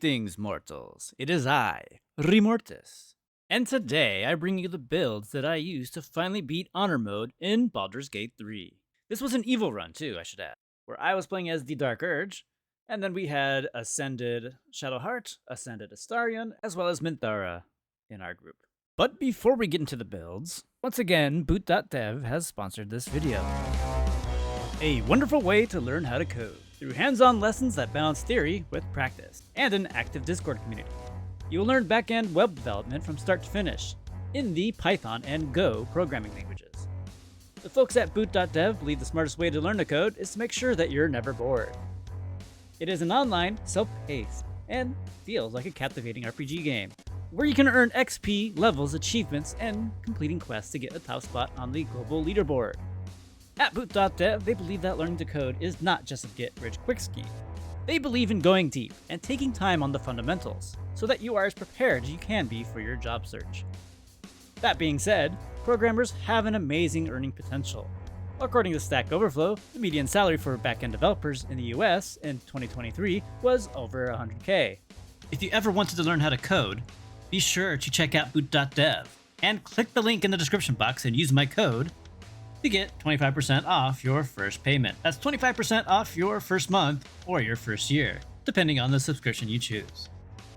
Greetings, mortals. It is I, Remortis. And today I bring you the builds that I used to finally beat Honor Mode in Baldur's Gate 3. This was an evil run too, I should add, where I was playing as the Dark Urge, and then we had Ascended Shadowheart, Ascended Asterion, as well as Minthara in our group. But before we get into the builds, once again, Boot.dev has sponsored this video. A wonderful way to learn how to code, through hands-on lessons that balance theory with practice, and an active Discord community. You will learn back-end web development from start to finish, in the Python and Go programming languages. The folks at Boot.dev believe the smartest way to learn to code is to make sure that you're never bored. It is an online, self-paced, and feels like a captivating RPG game, where you can earn XP, levels, achievements, and completing quests to get a top spot on the global leaderboard. At Boot.dev, they believe that learning to code is not just a get-rich-quick scheme. They believe in going deep and taking time on the fundamentals, so that you are as prepared as you can be for your job search. That being said, programmers have an amazing earning potential. According to Stack Overflow, the median salary for back-end developers in the US in 2023 was over $100K. If you ever wanted to learn how to code, be sure to check out Boot.dev and click the link in the description box and use my code to get 25% off your first payment. That's 25% off your first month or your first year, depending on the subscription you choose.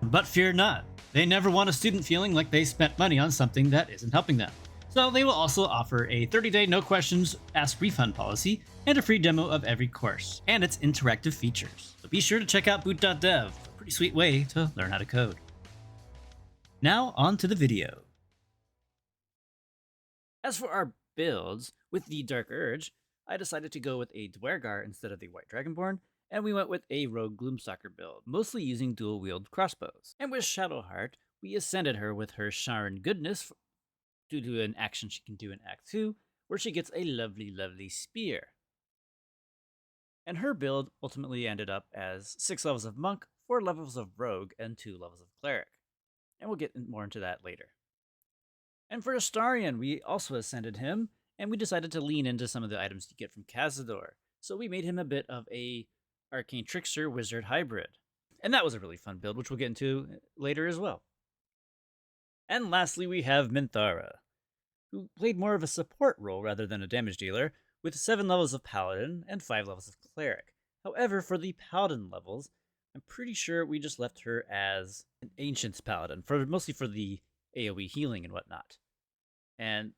But fear not, they never want a student feeling like they spent money on something that isn't helping them. So they will also offer a 30-day no questions asked refund policy and a free demo of every course and its interactive features. So be sure to check out Boot.dev, a pretty sweet way to learn how to code. Now on to the video. As for our builds, with the Dark Urge, I decided to go with a Dwergar instead of the White Dragonborn, and we went with a Rogue Gloomstalker build, mostly using dual-wield crossbows. And with Shadowheart, we ascended her with her Sharon Goodness due to an action she can do in Act 2, where she gets a lovely spear. And her build ultimately ended up as 6 levels of Monk, 4 levels of Rogue, and 2 levels of Cleric. And we'll get more into that later. And for Asterion, we also ascended him, and we decided to lean into some of the items you get from Cazador. So we made him a bit of a Arcane Trickster Wizard hybrid. And that was a really fun build, which we'll get into later as well. And lastly, we have Minthara, who played more of a support role rather than a damage dealer, with 7 levels of Paladin and 5 levels of Cleric. However, for the Paladin levels, I'm pretty sure we just left her as an Ancient's Paladin, mostly for the AoE healing and whatnot. And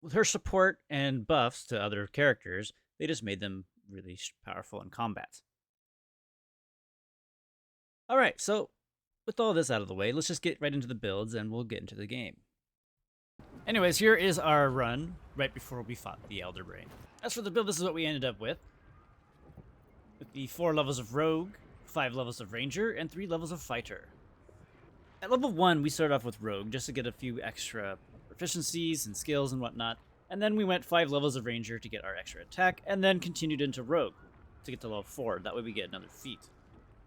with her support and buffs to other characters, they just made them really powerful in combat. Alright, so with all this out of the way, let's just get right into the builds and we'll get into the game. Anyways, here is our run right before we fought the Elder Brain. As for the build, this is what we ended up with. With the 4 levels of Rogue, 5 levels of Ranger, and 3 levels of Fighter. At level 1, we started off with Rogue just to get a few extra proficiencies and skills and whatnot, and then we went 5 levels of Ranger to get our extra attack, and then continued into Rogue to get to level 4, that way we get another feat.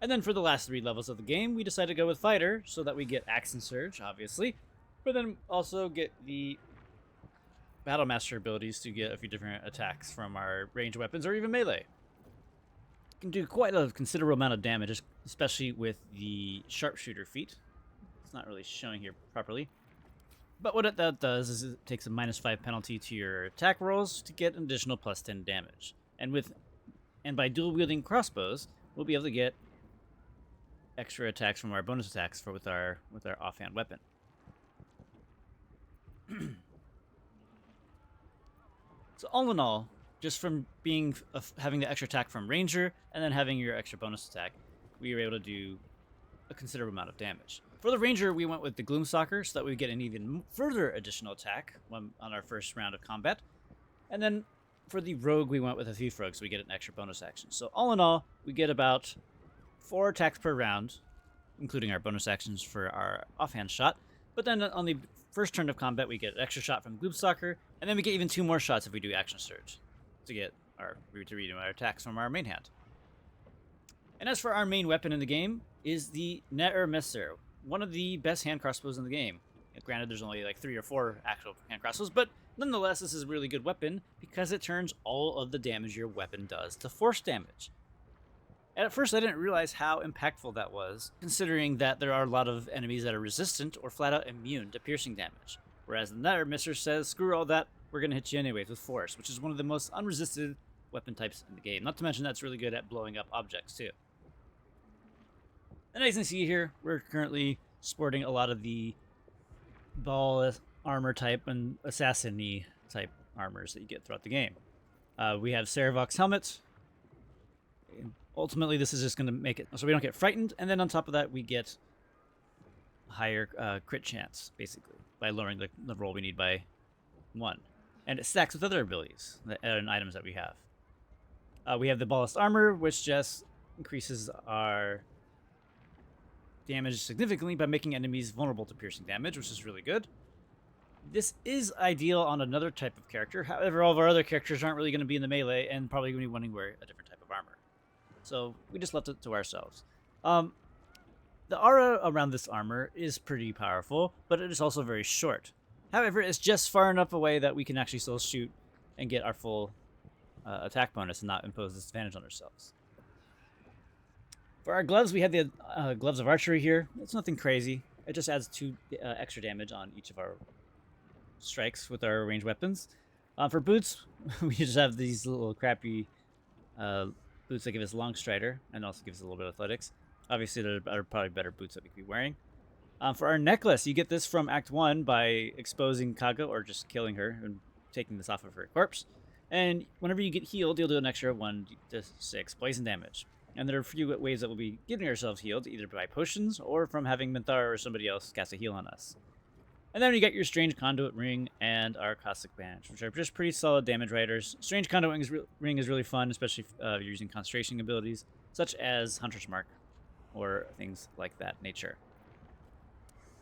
And then for the last 3 levels of the game, we decided to go with Fighter, so that we get Axe and Surge, obviously, but then also get the Battle Master abilities to get a few different attacks from our ranged weapons or even melee. Can do quite a considerable amount of damage, especially with the Sharpshooter feat. It's not really showing here properly. But what that does is it takes a -5 penalty to your attack rolls to get an additional +10 damage. And by dual wielding crossbows, we'll be able to get extra attacks from our bonus attacks with our offhand weapon. So all in all, just from having the extra attack from Ranger and then having your extra bonus attack, we were able to do a considerable amount of damage. For the Ranger, we went with the Gloomstalker so that we get an even further additional attack on our first round of combat. And then for the Rogue, we went with a Thief Rogue so we get an extra bonus action. So all in all, we get about 4 attacks per round, including our bonus actions for our offhand shot. But then on the first turn of combat, we get an extra shot from Gloomstalker, and then we get even 2 more shots if we do Action Surge to get our attacks from our main hand. And as for our main weapon in the game is the Ne'er Messer, one of the best hand crossbows in the game. Granted, there's only like 3 or 4 actual hand crossbows, but nonetheless, this is a really good weapon because it turns all of the damage your weapon does to force damage. And at first I didn't realize how impactful that was, considering that there are a lot of enemies that are resistant or flat out immune to piercing damage. Whereas the Nether Mister says, screw all that, we're going to hit you anyways with Force, which is one of the most unresisted weapon types in the game. Not to mention that's really good at blowing up objects too. And as you can see here, we're currently sporting a lot of the ball armor type and assassin-y type armors that you get throughout the game. We have Ceravoc's helmet. Ultimately, this is just going to make it so we don't get frightened, and then on top of that, we get a higher crit chance, basically, by lowering the roll we need by 1. And it stacks with other abilities and items that we have. We have the Ballast Armor, which just increases our damage significantly by making enemies vulnerable to piercing damage, which is really good. This is ideal on another type of character. However, all of our other characters aren't really going to be in the melee and probably going to be wanting to wear a different type of armor. So we just left it to ourselves. The aura around this armor is pretty powerful, but it is also very short. However, it's just far enough away that we can actually still shoot and get our full attack bonus and not impose disadvantage on ourselves. For our gloves, we have the Gloves of Archery here. It's nothing crazy. It just adds 2 extra damage on each of our strikes with our ranged weapons. For boots, we just have these little crappy boots that give us long strider and also gives us a little bit of athletics. Obviously, there are probably better boots that we could be wearing. For our necklace, you get this from Act 1 by exposing Kaga or just killing her and taking this off of her corpse. And whenever you get healed, you'll do an extra 1 to 6 poison damage. And there are a few ways that we'll be getting ourselves healed, either by potions or from having Minthara or somebody else cast a heal on us. And then you get your Strange Conduit Ring and our Caustic Bandage, which are just pretty solid damage riders. Strange Conduit Ring is really fun, especially if you're using concentration abilities, such as Hunter's Mark or things like that nature.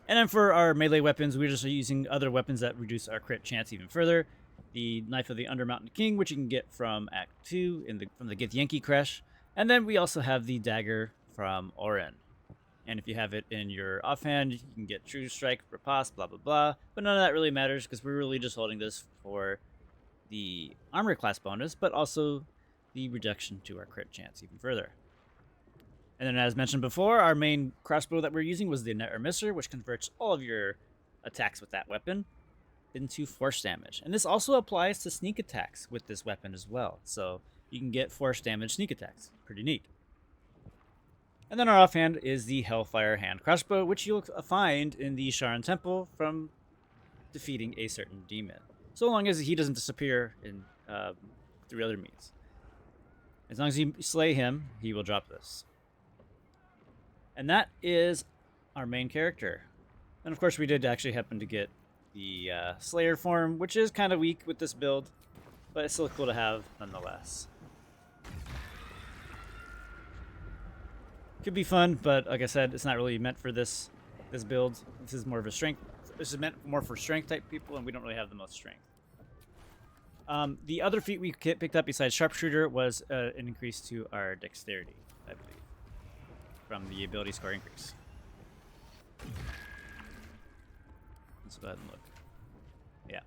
And then for our melee weapons, we're just using other weapons that reduce our crit chance even further. The Knife of the Undermountain King, which you can get from Act 2 from the Githyanki Crash. And then we also have the Dagger from Orin. And if you have it in your offhand, you can get True Strike, Riposte, blah, blah, blah. But none of that really matters because we're really just holding this for the armor class bonus, but also the reduction to our crit chance even further. And then as mentioned before, our main crossbow that we're using was the Nether Mister, which converts all of your attacks with that weapon into force damage. And this also applies to sneak attacks with this weapon as well. So you can get force damage sneak attacks. Pretty neat. And then our offhand is the Hellfire Hand Crossbow, which you'll find in the Sharon Temple from defeating a certain demon. So long as he doesn't disappear in through other means. As long as you slay him, he will drop this. And that is our main character. And of course we did actually happen to get the Slayer form, which is kind of weak with this build, but it's still cool to have nonetheless. Could be fun, but like I said, it's not really meant for this build. This is more of a strength. This is meant more for strength type people, and we don't really have the most strength. The other feat we picked up besides Sharpshooter was an increase to our dexterity, I believe, from the ability score increase. Let's go ahead and look. Yeah.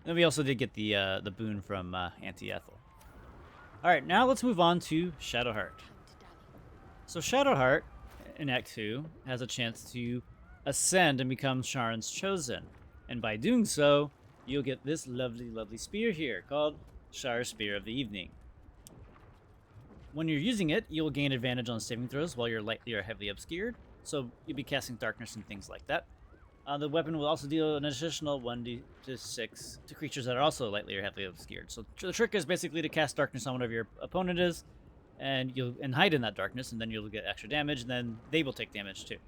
And then we also did get the boon from Auntie Ethel. All right, now let's move on to Shadowheart. So Shadowheart in Act 2 has a chance to ascend and become Sharon's Chosen. And by doing so, you'll get this lovely, lovely spear here called Shara's Spear of the Evening. When you're using it, you'll gain advantage on saving throws while you're lightly or heavily obscured. So you'll be casting darkness and things like that. The weapon will also deal an additional 1d6 to creatures that are also lightly or heavily obscured. So the trick is basically to cast darkness on whatever your opponent is, and hide in that darkness, and then you'll get extra damage, and then they will take damage too.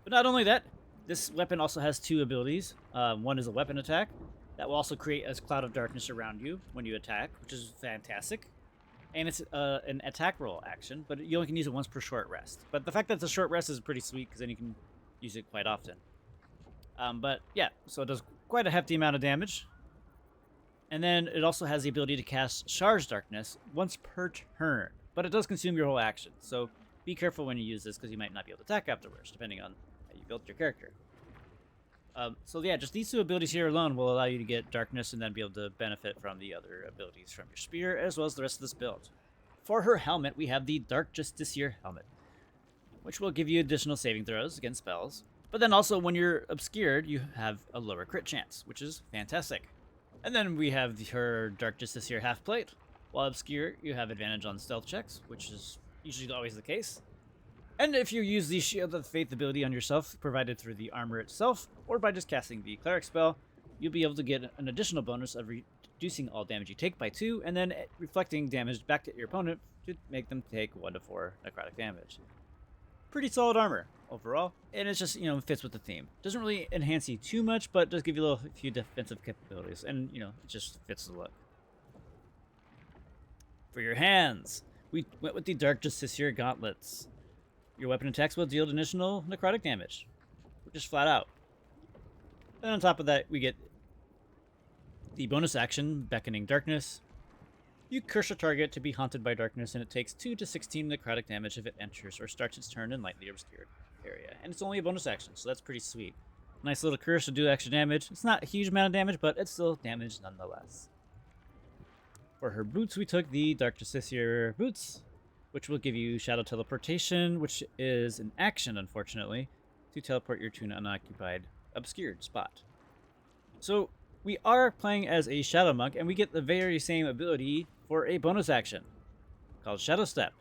But not only that, this weapon also has 2 abilities. One is a weapon attack that will also create a cloud of darkness around you when you attack, which is fantastic. And it's an attack roll action, but you only can use it once per short rest. But the fact that it's a short rest is pretty sweet because then you can use it quite often. But yeah, so it does quite a hefty amount of damage. And then it also has the ability to cast Charge Darkness once per turn, but it does consume your whole action. So be careful when you use this because you might not be able to attack afterwards, depending on how you built your character. So yeah, just these two abilities here alone will allow you to get darkness and then be able to benefit from the other abilities from your spear, as well as the rest of this build. For her helmet, we have the Dark Justiciar helmet, which will give you additional saving throws against spells. But then also, when you're obscured, you have a lower crit chance, which is fantastic. And then we have her Dark Justiciar half plate. While obscure, you have advantage on stealth checks, which is usually always the case. And if you use the Shield of Faith ability on yourself, provided through the armor itself, or by just casting the Cleric spell, you'll be able to get an additional bonus of reducing all damage you take by 2, and then reflecting damage back to your opponent to make them take 1 to 4 necrotic damage. Pretty solid armor overall, and it's just, fits with the theme. Doesn't really enhance you too much, but does give you a few defensive capabilities, and, it just fits the look. For your hands, we went with the Dark Justiciar gauntlets. Your weapon attacks will deal additional necrotic damage, just flat out. And on top of that, we get the bonus action, Beckoning Darkness. You curse a target to be haunted by darkness, and it takes 2 to 16 necrotic damage if it enters or starts its turn in lightly obscured area. And it's only a bonus action, so that's pretty sweet. Nice little curse to do extra damage. It's not a huge amount of damage, but it's still damage nonetheless. For her boots, we took the Dark Justiciar boots, which will give you Shadow Teleportation, which is an action, unfortunately, to teleport you to an unoccupied, obscured spot. So, we are playing as a Shadow Monk, and we get the very same ability for a bonus action, called Shadow Step,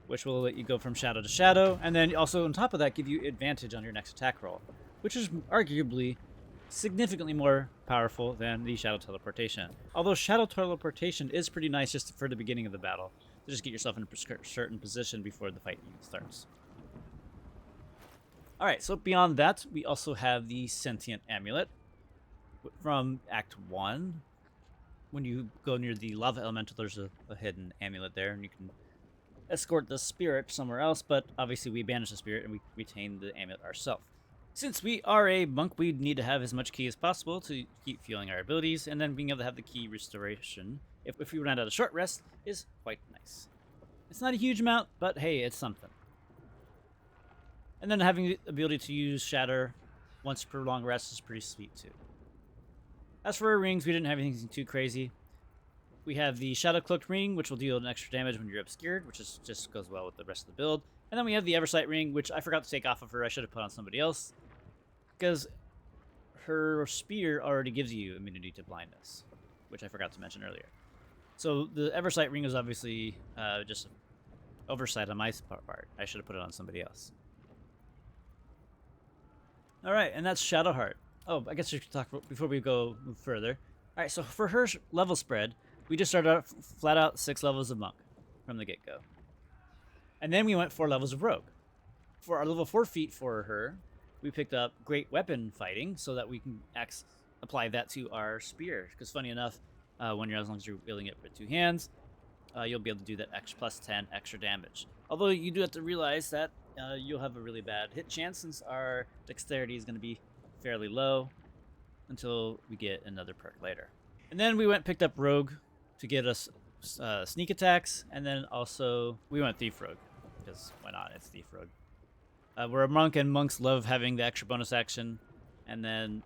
which will let you go from shadow to shadow, and then also on top of that give you advantage on your next attack roll, which is arguably significantly more powerful than the Shadow Teleportation. Although Shadow Teleportation is pretty nice just for the beginning of the battle, to just get yourself in a certain position before the fight starts. Alright, so beyond that, we also have the Sentient Amulet from Act 1. When you go near the Lava Elemental, there's a hidden amulet there, and you can escort the spirit somewhere else, but obviously we banish the spirit and we retain the amulet ourselves. Since we are a monk, we need to have as much ki as possible to keep fueling our abilities, and then being able to have the ki restoration, if we run out of short rest, is quite nice. It's not a huge amount, but hey, it's something. And then having the ability to use Shatter once per long rest is pretty sweet too. As for our rings, we didn't have anything too crazy. We have the Shadow Cloaked ring, which will deal an extra damage when you're obscured, which just goes well with the rest of the build. And then we have the Eversight ring, which I forgot to take off of her. I should have put on somebody else, because her spear already gives you immunity to blindness, which I forgot to mention earlier. So the Eversight ring is obviously just an oversight on my part. I should have put it on somebody else. All right, and that's Shadowheart. Oh, I guess we should talk before we move further. All right, so for her level spread, we just started out flat out 6 levels of Monk from the get-go. And then we went 4 levels of Rogue. For our level 4 feat for her, we picked up Great Weapon Fighting so that we can apply that to our spear. Because funny enough, as long as you're wielding it with 2 hands, you'll be able to do that plus 10 extra damage. Although you do have to realize that you'll have a really bad hit chance since our dexterity is going to be fairly low until we get another perk later. And then we picked up Rogue to get us sneak attacks, and then also we went Thief Rogue, because why not? It's Thief Rogue. We're a monk, and monks love having the extra bonus action. And then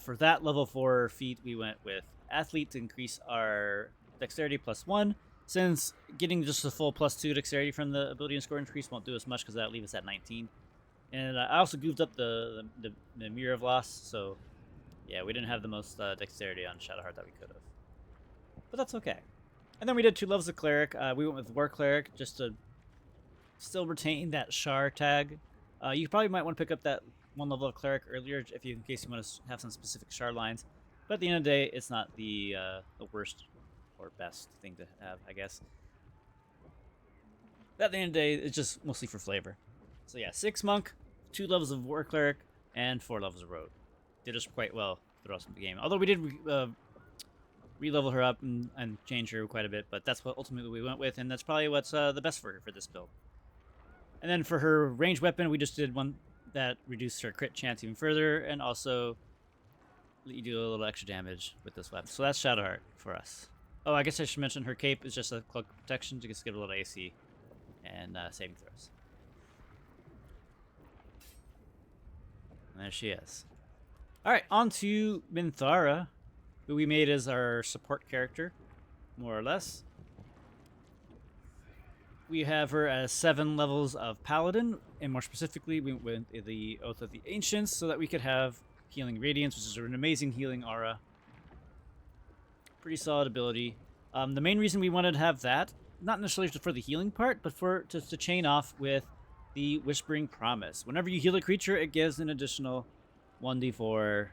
for that level 4 feat, we went with Athlete to increase our dexterity plus 1, since getting just a full plus 2 dexterity from the ability and score increase won't do as much, because that'll leave us at 19. And I also goofed up the Mirror of Loss, so yeah, we didn't have the most dexterity on Shadowheart that we could have. But that's okay. And then we did 2 levels of Cleric. We went with War Cleric just to still retain that Shar tag. You probably might want to pick up that 1 level of Cleric earlier in case you want to have some specific Shar lines. But at the end of the day, it's not the worst or best thing to have, I guess. But at the end of the day, it's just mostly for flavor. So yeah, 6 Monk, 2 levels of War Cleric, and 4 levels of Rogue. Did us quite well throughout the game. Although we did re-level her up and change her quite a bit, but that's what ultimately we went with, and that's probably what's the best for her for this build. And then for her ranged weapon, we just did one that reduced her crit chance even further, and also let you do a little extra damage with this weapon. So that's Shadowheart for us. Oh, I guess I should mention her cape is just a cloak of protection to just give a little AC and saving throws. And there she is. Alright, on to Minthara, who we made as our support character, more or less. We have her as 7 levels of Paladin, and more specifically, we went with the Oath of the Ancients so that we could have Healing Radiance, which is an amazing healing aura. Pretty solid ability. The main reason we wanted to have that, not necessarily for the healing part, but for to chain off with the Whispering Promise. Whenever you heal a creature, it gives an additional 1d4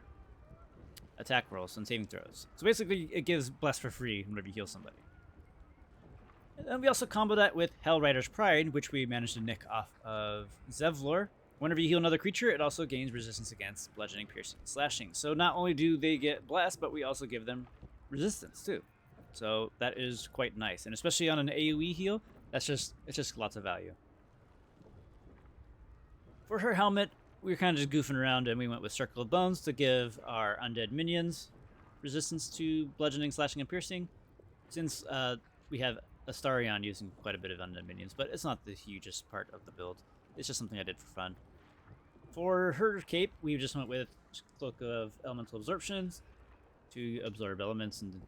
attack rolls and saving throws. So basically, it gives Bless for free whenever you heal somebody. And then we also combo that with Hellrider's Pride, which we managed to nick off of Zevlor. Whenever you heal another creature, it also gains resistance against bludgeoning, piercing, and slashing. So not only do they get blessed, but we also give them resistance too. So that is quite nice, and especially on an AoE heal, it's just lots of value. For her helmet, we were kind of just goofing around, and we went with Circle of Bones to give our undead minions resistance to bludgeoning, slashing, and piercing. Since we have Asterion using quite a bit of undead minions, but it's not the hugest part of the build. It's just something I did for fun. For her cape, we just went with Cloak of Elemental Absorptions to absorb elements and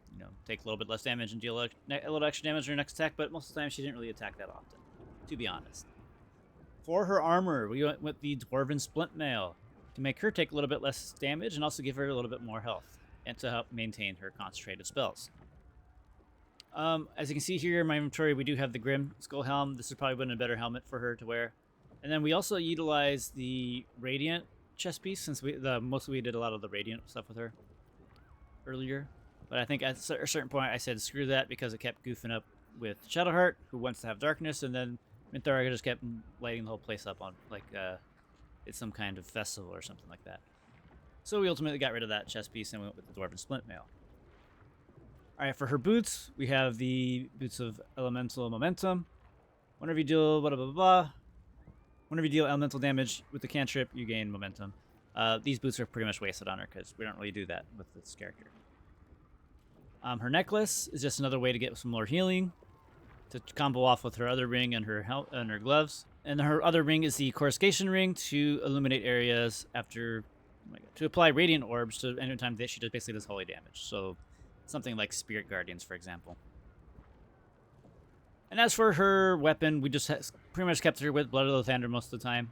take a little bit less damage and deal a little extra damage on her next attack, but most of the time she didn't really attack that often, to be honest. For her armor, we went with the Dwarven Splint Mail to make her take a little bit less damage and also give her a little bit more health and to help maintain her concentrated spells. As you can see here in my inventory, we do have the Grim Skull Helm. This has probably been a better helmet for her to wear. And then we also utilize the Radiant chest piece, since mostly we did a lot of the Radiant stuff with her earlier. But I think at a certain point I said screw that because it kept goofing up with Shadowheart, who wants to have darkness, and then Minthara just kept lighting the whole place up on like it's some kind of festival or something like that. So we ultimately got rid of that chest piece and went with the Dwarven Splint Mail. Alright, for her boots, we have the Boots of Elemental Momentum. Whenever you deal blah blah blah blah. Whenever you deal elemental damage with the cantrip, you gain momentum. These boots are pretty much wasted on her because we don't really do that with this character. Her necklace is just another way to get some more healing to combo off with her other ring and her gloves. And her other ring is the Coruscation Ring to illuminate areas after to apply radiant orbs to any time that she basically does holy damage. So something like Spirit Guardians, for example. And as for her weapon, we just pretty much kept her with Blood of the Lathander most of the time.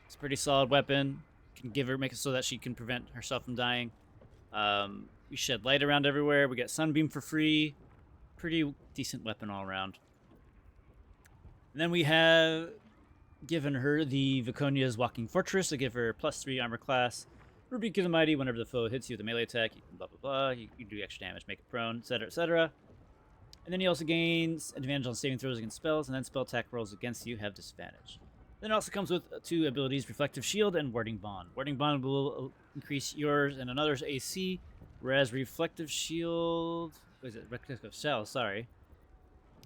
It's a pretty solid weapon. Can make it so that she can prevent herself from dying. We shed light around everywhere. We get Sunbeam for free. Pretty decent weapon all around. And then we have given her the Viconia's Walking Fortress to give her +3 armor class. Rebuke of the Mighty, whenever the foe hits you with a melee attack, you can blah blah blah. You do extra damage, make it prone, etc., etc. And then he also gains advantage on saving throws against spells, and then spell attack rolls against you have disadvantage. Then it also comes with 2 abilities, Reflective Shield and Warding Bond. Warding Bond will increase yours and another's AC, whereas Reflective Shield... What is it? Reflective Shell, sorry.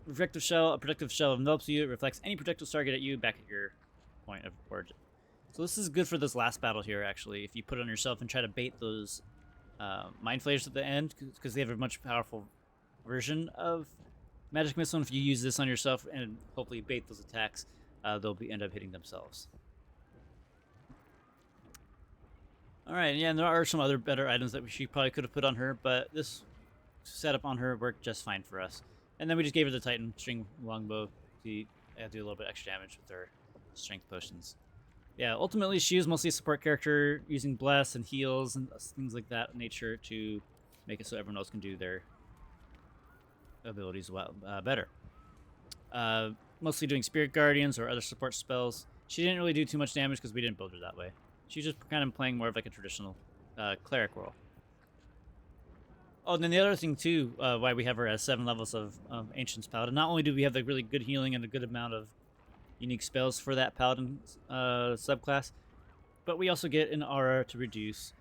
Reflective Shell, a protective shell envelops you. It reflects any projectile target at you back at your point of origin. So this is good for this last battle here, actually, if you put it on yourself and try to bait those Mind Flayers at the end, because they have a much powerful version of Magic Missile. And if you use this on yourself and hopefully bait those attacks, they'll end up hitting themselves. Alright, yeah, and there are some other better items that she probably could have put on her, but this setup on her worked just fine for us. And then we just gave her the Titan String Longbow to do a little bit extra damage with her strength potions. Yeah, ultimately she is mostly a support character, using Bless and heals and things like that nature to make it so everyone else can do their abilities better. Mostly doing Spirit Guardians or other support spells. She didn't really do too much damage because we didn't build her that way. She's just kind of playing more of like a traditional cleric role. Oh, and then the other thing too, why we have her as 7 levels of Ancient's Paladin. Not only do we have the really good healing and a good amount of unique spells for that Paladin subclass, but we also get an aura to reduce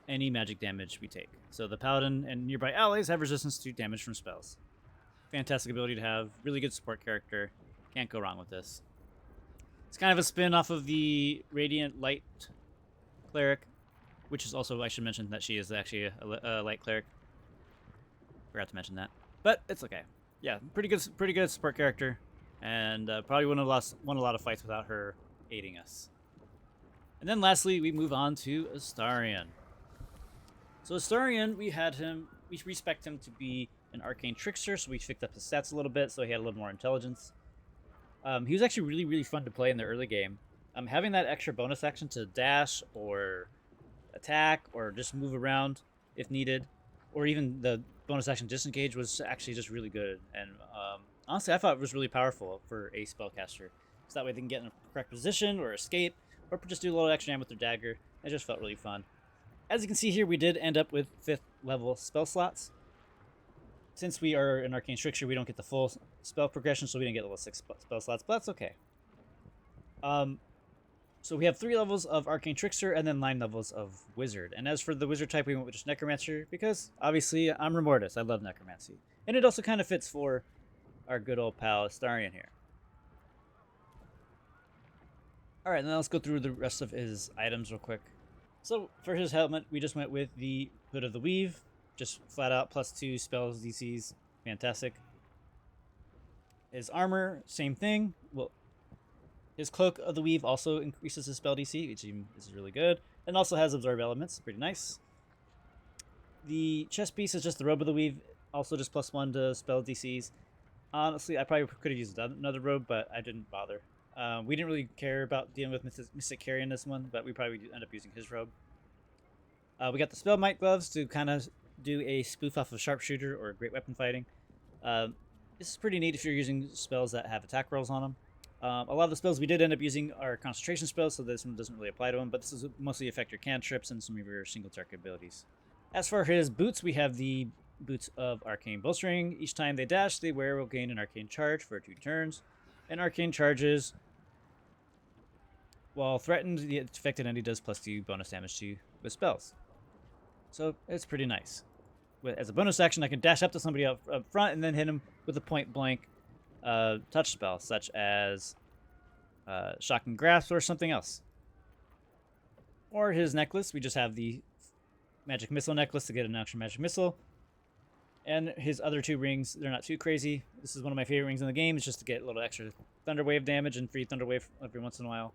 any magic damage we take. So the Paladin and nearby allies have resistance to damage from spells. Fantastic ability to have. Really good support character. Can't go wrong with this. It's kind of a spin off of the Radiant Light Cleric, which is also, I should mention that she is actually a Light Cleric. Forgot to mention that, but it's okay. Yeah, pretty good support character, and probably wouldn't have won a lot of fights without her aiding us. And And then lastly, we move on to Asterion. So Asterion, we respect him to be an arcane trickster, so we picked up his stats a little bit, so he had a little more intelligence. He was actually really, really fun to play in the early game. Having that extra bonus action to dash or attack or just move around if needed, or even the bonus action disengage was actually just really good. And honestly, I thought it was really powerful for a spellcaster. So that way they can get in a correct position or escape, or just do a little extra damage with their dagger. It just felt really fun. As you can see here, we did end up with 5th level spell slots. Since we are an arcane trickster, we don't get the full spell progression, so we didn't get level 6 spell slots, but that's okay. So we have 3 levels of arcane trickster and then 9 levels of wizard. And as for the wizard type, we went with just necromancer because obviously I'm Remortis. I love necromancy, and it also kind of fits for our good old pal Asterion here. All right, now let's go through the rest of his items real quick. So for his helmet, we just went with the Hood of the Weave, just flat out +2 spells DCs, fantastic. His armor, same thing. Well, his Cloak of the Weave also increases his spell DC, which is really good, and also has Absorb Elements, pretty nice. The chest piece is just the Robe of the Weave, also just +1 to spell DCs. Honestly, I probably could have used another robe, but I didn't bother. We didn't really care about dealing with Mystic Carry in this one, but we probably end up using his robe. We got the Spell Might Gloves to kind of do a spoof off of Sharpshooter or Great Weapon Fighting. This is pretty neat if you're using spells that have attack rolls on them. A lot of the spells we did end up using are concentration spells, so this one doesn't really apply to them, but this is mostly affect your cantrips and some of your single target abilities. As for his boots, we have the Boots of Arcane Bowstring. Each time they dash, they wear will gain an Arcane Charge for 2 turns. And Arcane Charges, while threatened, the affected entity does +2 bonus damage to you with spells. So it's pretty nice. As a bonus action, I can dash up to somebody up front and then hit him with a point-blank touch spell, such as Shocking Grasp or something else. Or his necklace, we just have the Magic Missile necklace to get an extra Magic Missile. And his other 2 rings, they're not too crazy. This is one of my favorite rings in the game. It's just to get a little extra Thunder Wave damage and free Thunder Wave every once in a while.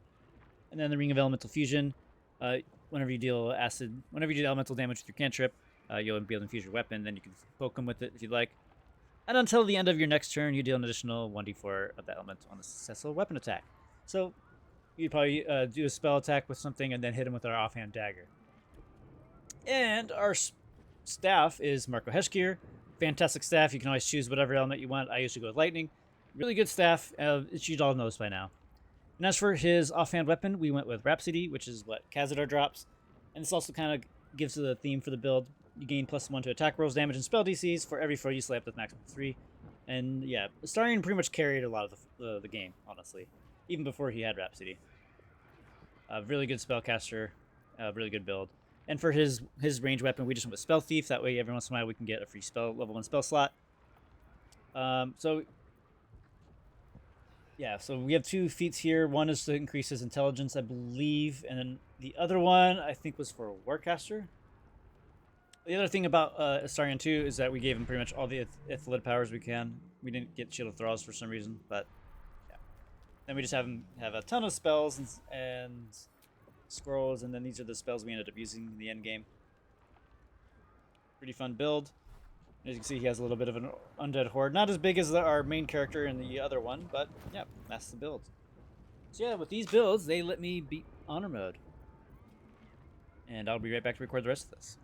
And then the Ring of Elemental Fusion. Whenever you deal elemental damage with your cantrip, you'll be able to infuse your weapon. Then you can poke them with it if you'd like. And until the end of your next turn, you deal an additional 1d4 of that element on a successful weapon attack. So you'd probably do a spell attack with something and then hit him with our offhand dagger. And our staff is Marco Heshkir. Fantastic staff. You can always choose whatever element you want. I usually go with lightning. Really good staff. You'd all know this by now. And as for his offhand weapon, we went with Rhapsody, which is what Khazadar drops. And this also kind of gives the theme for the build. You gain +1 to attack rolls, damage, and spell DCs for every foe you slay up to maximum 3. And yeah, Asterion pretty much carried a lot of the game, honestly, even before he had Rhapsody. Really good spellcaster, really good build. And for his range weapon, we just went with Spell Thief. That way, every once in a while, we can get a free level 1 spell slot. So we have 2 feats here. One is to increase his intelligence, I believe, and then the other one, I think, was for Warcaster. The other thing about Asterion 2 is that we gave him pretty much all the Ithilid powers we can. We didn't get Shield of Thralls for some reason, but yeah. Then we just have him have a ton of spells and scrolls, and then these are the spells we ended up using in the end game. Pretty fun build. As you can see, he has a little bit of an undead horde. Not as big as our main character in the other one, but yeah, that's the build. So yeah, with these builds, they let me beat Honor Mode. And I'll be right back to record the rest of this.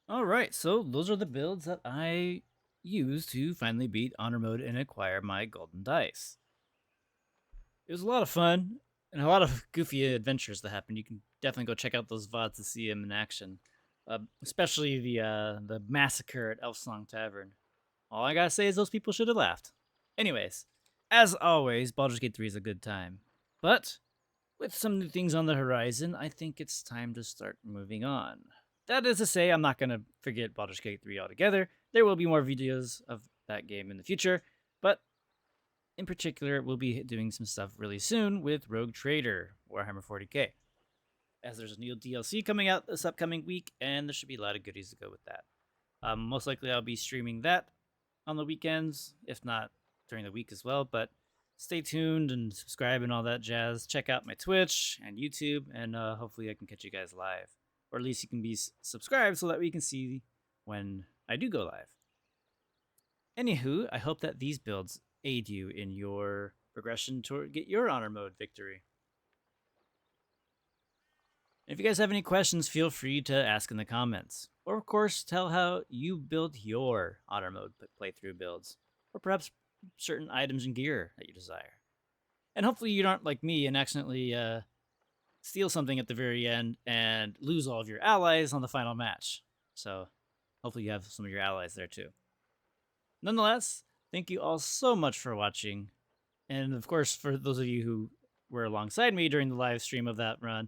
Alright, so those are the builds that I used to finally beat Honor Mode and acquire my golden dice. It was a lot of fun, and a lot of goofy adventures that happened. You can definitely go check out those VODs to see them in action. Especially the massacre at Elfsong Tavern. All I gotta say is those people should have laughed. Anyways, as always, Baldur's Gate 3 is a good time. But with some new things on the horizon, I think it's time to start moving on. That is to say, I'm not going to forget Baldur's Gate 3 altogether. There will be more videos of that game in the future, but in particular, we'll be doing some stuff really soon with Rogue Trader, Warhammer 40k. As there's a new DLC coming out this upcoming week, and there should be a lot of goodies to go with that. Most likely I'll be streaming that on the weekends, if not during the week as well, but stay tuned and subscribe and all that jazz. Check out my Twitch and YouTube, and hopefully I can catch you guys live. Or at least you can be subscribed so that we can see when I do go live. Anywho, I hope that these builds aid you in your progression toward get your honor mode victory. If you guys have any questions, feel free to ask in the comments. Or, of course, tell how you build your honor mode playthrough builds. Or perhaps certain items and gear that you desire. And hopefully you aren't like me and accidentally steal something at the very end and lose all of your allies on the final match. So hopefully you have some of your allies there too. Nonetheless, thank you all so much for watching. And of course, for those of you who were alongside me during the live stream of that run,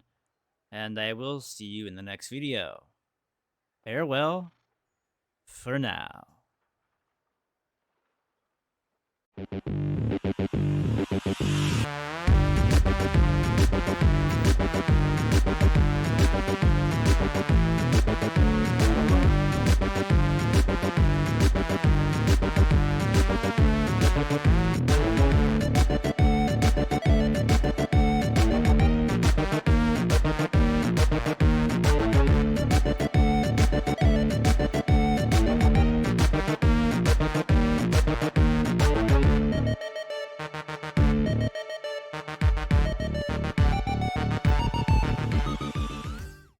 and I will see you in the next video. Farewell for now.